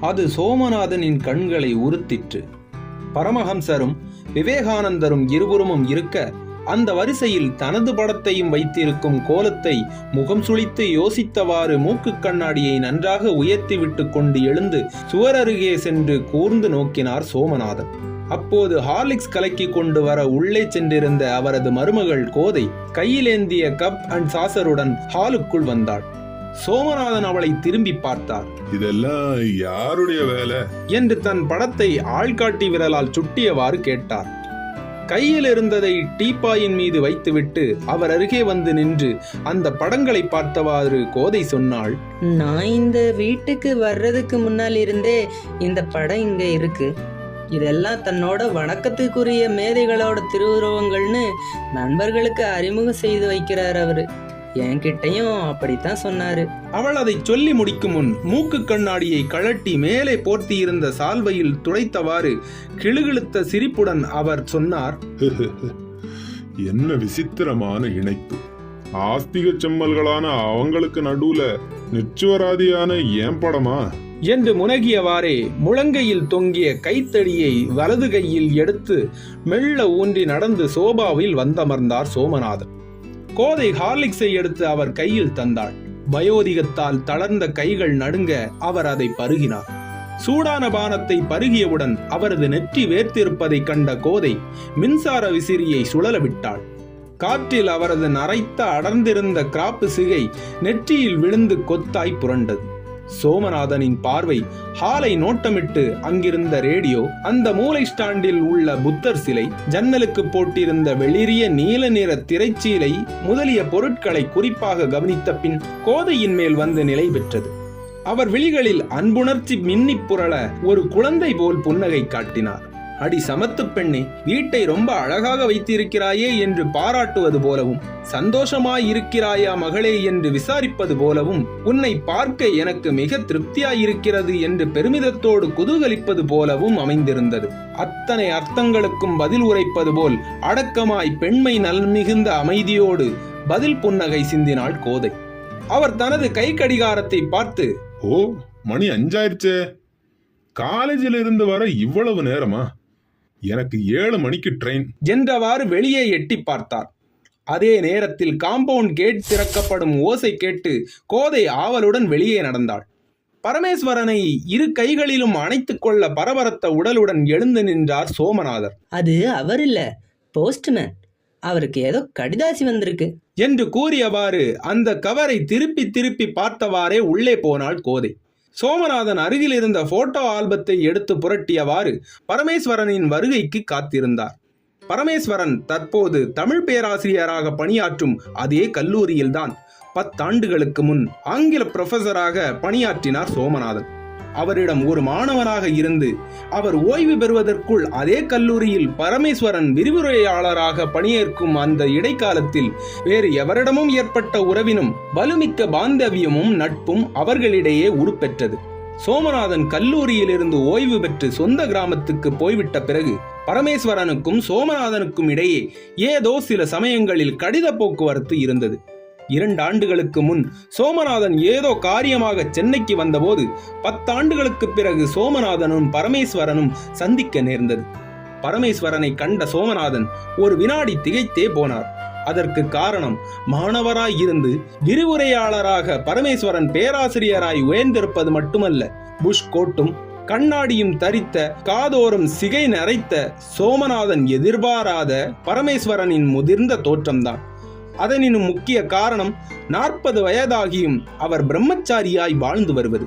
அது சோமநாதனின் கண்களை உறுத்திற்று. பரமஹம்சரும் விவேகானந்தரும் இருபுறமும் இருக்க, அந்த வரிசையில் தனது படத்தையும் வைத்திருக்கும் கோலத்தை முகம் சுளித்து யோசித்தவாறு மூக்கு கண்ணாடியை நன்றாக உயர்த்திவிட்டு கொண்டு எழுந்து சுவர் அருகே சென்று கூர்ந்து நோக்கினார் சோமநாதன். அப்போது ஹார்லிக்ஸ் கலக்கி கொண்டு வர உள்ளே சென்றிருந்த அவரது மருமகள் கோதை கையிலேந்திய கப் அண்ட் சாசருடன் ஹாலுக்குள் வந்தாள். சோமநாதன் அவளை திரும்பி பார்த்தார். இதெல்லாம் யாருடைய வேலை என்று தன் படத்தை ஆள்காட்டி விரலால் சுட்டியவாறு கேட்டார். கையில் இருந்ததை டீப்பாயின் மீது வைத்துவிட்டு அவர் அருகே வந்து நின்று அந்த படங்களை பார்த்தவாறு கோதை சொன்னாள், நான் இந்த வீட்டுக்கு வர்றதுக்கு முன்னால் இருந்தே இந்த படம் இங்க இருக்கு. இதெல்லாம் தன்னோட வணக்கத்துக்குரிய மேதைகளோட திருவுருவங்கள்னு நண்பர்களுக்கு அறிமுகம் செய்து வைக்கிறார் அவரு. என்கிட்டையும் அப்படித்தான் சொன்னாரு. அவள் அதை சொல்லி முடிக்கும் முன் மூக்கு கண்ணாடியை கழட்டி மேலே போர்த்தி இருந்த சால்வையில் துடைத்தவாறு கிளுகிழுத்த சிரிப்புடன் அவர் சொன்னார், என்ன விசித்திரமான இணைப்பு. ஆஸ்திக செம்மல்களான அவங்களுக்கு நடுவுல நிச்சுவராதியான ஏன் படமா என்று முனகியவாறே முழங்கையில் தொங்கிய கைத்தடியை வலது கையில் எடுத்து மெல்ல ஊன்றி நடந்து சோபாவில் வந்தமர்ந்தார் சோமநாதன். கோதை ஹார்லிக்ஸை எடுத்து அவர் கையில் தந்தாள். வயோதிகத்தால் தளர்ந்த கைகள் நடுங்க அவர் அதை பருகினார். சூடான பானத்தை பருகியவுடன் அவரது நெற்றி வேர்த்திருப்பதை கண்ட கோதை மின்சார விசிறியை சுழல விட்டாள். காற்றில் அவரது நரைத்த அடர்ந்திருந்த கிராப்பு சிகை நெற்றியில் விழுந்து கொத்தாய் புரண்டது. சோமநாதனின் பார்வை ஹாலை நோட்டமிட்டு அங்கிருந்த ரேடியோ, அந்த மூலை ஸ்டாண்டில் உள்ள புத்தர் சிலை, ஜன்னலுக்கு போட்டிருந்த வெளிரிய நீல நிற திரைச்சீலை முதலிய பொருட்களை குறிப்பாக கவனித்த பின் கோதையின் மேல் வந்து நிலை பெற்றது. அவர் விழிகளில் அன்புணர்ச்சி மின்னி புரள ஒரு குழந்தை போல் புன்னகை காட்டினார். அடி சமத்து பெண்ணே, வீட்டை ரொம்ப அழகாக வைத்திருக்கிறாயே என்று பாராட்டுவது போலவும், சந்தோஷமாயிருக்கிறாயா மகளே என்று விசாரிப்பது போலவும், உன்னை பார்க்க எனக்கு மிக திருப்தியாயிருக்கிறது என்று பெருமிதத்தோடு குதூகலிப்பது போலவும் அமைந்திருந்தது. அத்தனை அர்த்தங்களுக்கும் பதில் உரைப்பது போல் அடக்கமாய் பெண்மை நல்மிகுந்த அமைதியோடு பதில் புன்னகை சிந்தினாள் கோதை. அவர் தனது கை கடிகாரத்தை பார்த்து, ஓ, மணி 5 ஆயிடுச்சே. காலேஜில் இருந்து வர இவ்வளவு நேரமா? எனக்கு 7 மணிக்கு ட்ரெயின் என்றவாறு வெளியே எட்டி பார்த்தார். அதே நேரத்தில் காம்பவுண்ட் கேட் திறக்கப்படும் ஓசை கேட்டு கோதை ஆவலுடன் வெளியே நடந்தாள். பரமேஸ்வரனை இரு கைகளிலும் அணைத்துக் கொள்ள பரபரத்த உடலுடன் எழுந்து நின்றார் சோமநாதர். அது அவர் இல்ல, போஸ்ட்மேன். அவருக்கு ஏதோ கடிதாசி வந்திருக்கு என்று கூறியவாறு அந்த கவரை திருப்பி திருப்பி பார்த்தவாறே உள்ளே போனாள் கோதை. சோமநாதன் அருகில் இருந்த போட்டோ ஆல்பத்தை எடுத்து புரட்டியவாறு பரமேஸ்வரனின் வருகைக்கு காத்திருந்தார். பரமேஸ்வரன் தற்போது தமிழ் பேராசிரியராக பணியாற்றும் அதே கல்லூரியில்தான் 10 ஆண்டுகளுக்கு முன் ஆங்கில புரொஃபசராக பணியாற்றினார் சோமநாதன். அவரிடம் ஒரு மாணவனாக இருந்து அவர் ஓய்வு பெறுவதற்குள் அதே கல்லூரியில் பரமேஸ்வரன் விரிவுரையாளராக பணியேற்கும் அந்த இடைக்காலத்தில் வேறு எவரிடமும் ஏற்பட்ட உறவினும் வலுமிக்க பாந்தவியமும் நட்பும் அவர்களிடையே உருப்பெற்றது. சோமநாதன் கல்லூரியிலிருந்து ஓய்வு பெற்று சொந்த கிராமத்துக்கு போய்விட்ட பிறகு பரமேஸ்வரனுக்கும் சோமநாதனுக்கும் இடையே ஏதோ சில சமயங்களில் கடித போக்குவரத்து இருந்தது. 2 ஆண்டுகளுக்கு முன் சோமநாதன் ஏதோ காரியமாக சென்னைக்கு வந்தபோது 10 ஆண்டுகளுக்கு பிறகு சோமநாதனும் பரமேஸ்வரனும் சந்திக்க நேர்ந்தது. பரமேஸ்வரனை கண்ட சோமநாதன் ஒரு வினாடி திகைத்தே போனார். அதற்கு காரணம், மாணவராய் இருந்து விரிவுரையாளராக பரமேஸ்வரன் பேராசிரியராய் உயர்ந்திருப்பது மட்டுமல்ல, புஷ் கோட்டும் கண்ணாடியும் தரித்த, காதோறும் சிகை நரைத்த சோமநாதன் எதிர்பாராத பரமேஸ்வரனின் முதிர்ந்த தோற்றம்தான். அதனினும் முக்கிய காரணம் 40 வயதாகியும் அவர் பிரம்மச்சாரியாய் வாழ்ந்து வருவது.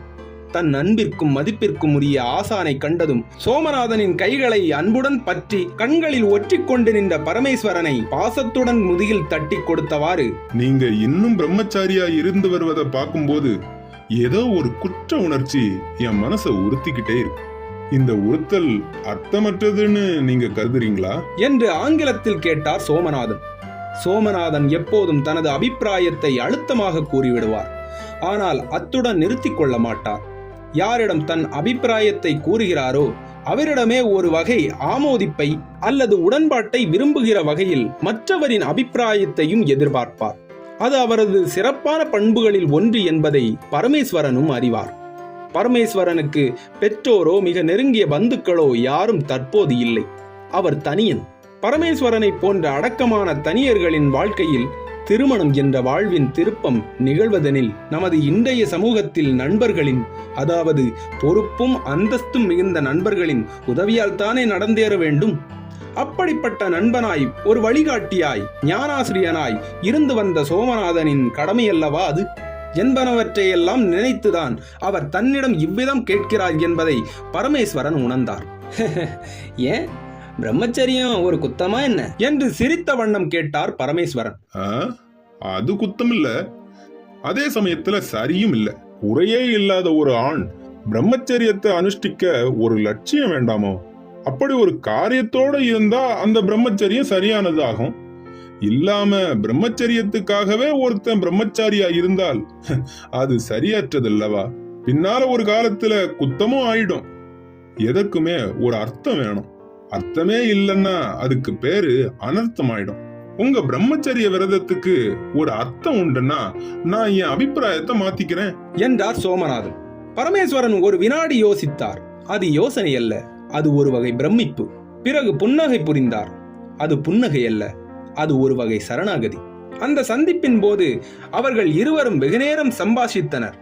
தன் அன்பிற்கும் மதிப்பிற்கும் உரிய ஆசானை கண்டதும் சோமநாதனின் கைகளை அன்புடன் பற்றி கண்களில் ஒற்றிக்கொண்டு நின்ற பரமேஸ்வரனை பாசத்துடன் முதுகில் தட்டி கொடுத்தவாறு, நீங்க இன்னும் பிரம்மச்சாரியாய் இருந்து வருவதை பார்க்கும்போது ஏதோ ஒரு குற்ற உணர்ச்சி என் மனசை உறுத்திக்கிட்டே இருக்கு. இந்த உறுத்தல் அர்த்தமற்றதுன்னு நீங்க கருதுறீங்களா என்று ஆங்கிலத்தில் கேட்டார் சோமநாதன். சோமநாதன் எப்போதும் தனது அபிப்பிராயத்தை அழுத்தமாக கூறிவிடுவார். ஆனால் அத்துடன் நிறுத்திக் கொள்ள மாட்டார். யாரிடம் தன் அபிப்பிராயத்தை கூறுகிறாரோ அவரிடமே ஒரு வகை ஆமோதிப்பை அல்லது உடன்பாட்டை விரும்புகிற வகையில் மற்றவரின் அபிப்பிராயத்தையும் எதிர்பார்ப்பார். அது அவரது சிறப்பான பண்புகளில் ஒன்று என்பதை பரமேஸ்வரனும் அறிவார். பரமேஸ்வரனுக்கு பெற்றோரோ மிக நெருங்கிய பந்துக்களோ யாரும் தற்போது இல்லை. அவர் தனியன். பரமேஸ்வரனை போன்ற அடக்கமான தனியர்களின் வாழ்க்கையில் திருமணம் என்ற வாழ்வின் திருப்பம் நிகழ்வதெனில் நமது இன்றைய சமூகத்தில் நண்பர்களின், அதாவது பொறுப்பும் அந்தஸ்தும் மிகுந்த நண்பர்களின் உதவியால் தானே நடந்தேற வேண்டும். அப்படிப்பட்ட நண்பனாய், ஒரு வழிகாட்டியாய், ஞானாசிரியனாய் இருந்து வந்த சோமநாதனின் கடமையல்லவா அது என்பனவற்றையெல்லாம் நினைத்துதான் அவர் தன்னிடம் இவ்விதம் கேட்கிறார் என்பதை பரமேஸ்வரன் உணர்ந்தார். ஏன், பிரம்மச்சரியம் ஒரு குத்தமா என்ன என்று சிரித்த வண்ணம் கேட்டார் பரமேஸ்வரன். அது குத்தம் இல்ல, அதே சமயத்துல சரியும் இல்ல. குறையே இல்லாத ஒரு ஆண் பிரம்மச்சரியத்தை அனுஷ்டிக்க ஒரு லட்சியம் வேண்டாமோ? அப்படி ஒரு காரியத்தோட இருந்தா அந்த பிரம்மச்சரியம் சரியானது ஆகும். இல்லாம பிரம்மச்சரியத்துக்காகவே ஒருத்தன் பிரம்மச்சாரியா இருந்தால் அது சரியாற்றதல்லவா? பின்னால ஒரு காலத்துல குத்தமும் ஆயிடும். எதற்குமே ஒரு அர்த்தம் வேணும். அர்த்தமே இல்லைன்னா அதுக்கு பேரு அனர்த்தம் ஆயிடும். உங்க பிரம்மச்சரிய விரதத்துக்கு ஒரு அர்த்தம் உண்டுன்னா நான் என் அபிப்பிராயத்தை மாத்திக்கிறேன் என்றார் சோமநாதன். பரமேஸ்வரன் ஒரு வினாடி யோசித்தார். அது யோசனை அல்ல, அது ஒரு வகை பிரமிப்பு. பிறகு புன்னகை புரிந்தார். அது புன்னகை அல்ல, அது ஒரு வகை சரணாகதி. அந்த சந்திப்பின் போது அவர்கள் இருவரும் வெகுநேரம் சம்பாஷித்தனர்.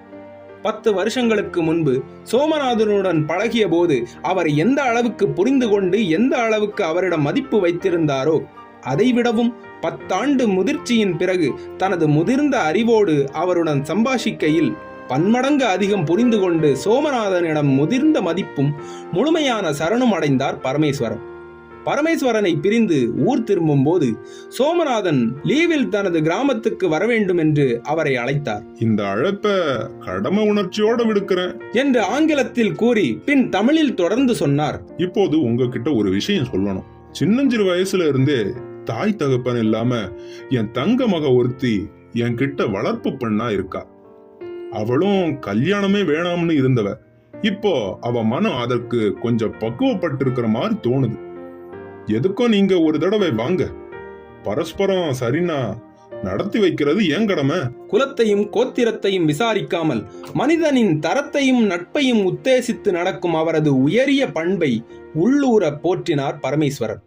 10 வருஷங்களுக்கு முன்பு சோமநாதனுடன் பழகிய போது அவரை எந்த அளவுக்கு புரிந்து கொண்டு எந்த அளவுக்கு அவரிடம் மதிப்பு வைத்திருந்தாரோ அதைவிடவும் 10 ஆண்டு முதிர்ச்சியின் பிறகு தனது முதிர்ந்த அறிவோடு அவருடன் சம்பாஷிக்கையில் பன்மடங்கு அதிகம் புரிந்து கொண்டு சோமநாதனிடம் முதிர்ந்த மதிப்பும் முழுமையான சரணம் அடைந்தார் பரமேஸ்வரன். பரமேஸ்வரனை பிரிந்து ஊர் திரும்பும் போது சோமநாதன் லீவில் தனது கிராமத்துக்கு வர வேண்டும் என்று அவரை அழைத்தார். இந்த அழைப்ப கடமை உணர்ச்சியோட விடுக்கிறேன் என்று ஆங்கிலத்தில் கூறி பின் தமிழில் தொடர்ந்து சொன்னார். இப்போது உங்ககிட்ட ஒரு விஷயம் சொல்லணும். சின்னஞ்சிறு வயசுல இருந்தே தாய் தகப்பன் இல்லாம என் தங்க மக ஒருத்தி என் கிட்ட வளர்ப்பு பெண்ணா இருக்கா. அவளும் கல்யாணமே வேணாம்னு இருந்தவ. இப்போ அவ மனம் அதற்கு கொஞ்சம் பக்குவப்பட்டிருக்கிற மாதிரி தோணுது. எதுக்கும் நீங்க ஒரு தடவை வாங்க. பரஸ்பரம் சரினா நடத்தி வைக்கிறது ஏன் கடமை. குலத்தையும் கோத்திரத்தையும் விசாரிக்காமல் மனிதனின் தரத்தையும் நட்பையும் உத்தேசித்து நடக்கும் அவரது உயரிய பண்பை உள்ளூர போற்றினார் பரமேஸ்வரன்.